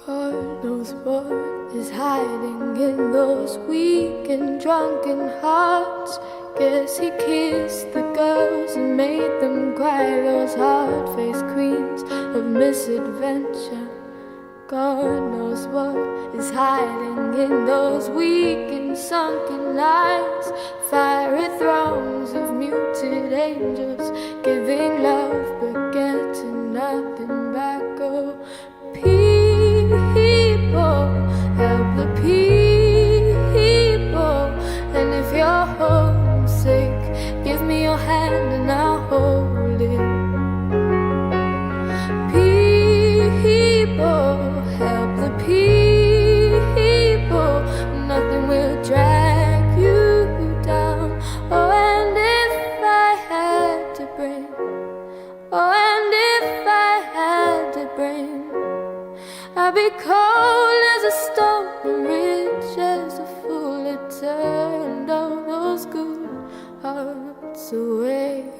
God knows what is hiding in those weak and drunken hearts. Guess he kissed the girls and made them cry, those hard-faced queens of misadventure. God knows what is hiding in those weak and sunken eyes. Fiery thrones of muted angels, giving love but getting nothing back. Oh, people, help the people. And if you're homesick, give me your hand and I'll hold it. People, help the people. Nothing will drag you down. Oh, and if I had to bring, oh, and if I had to bring, I'd be cold as a stone and rich as a fool. It turned all those good hearts away.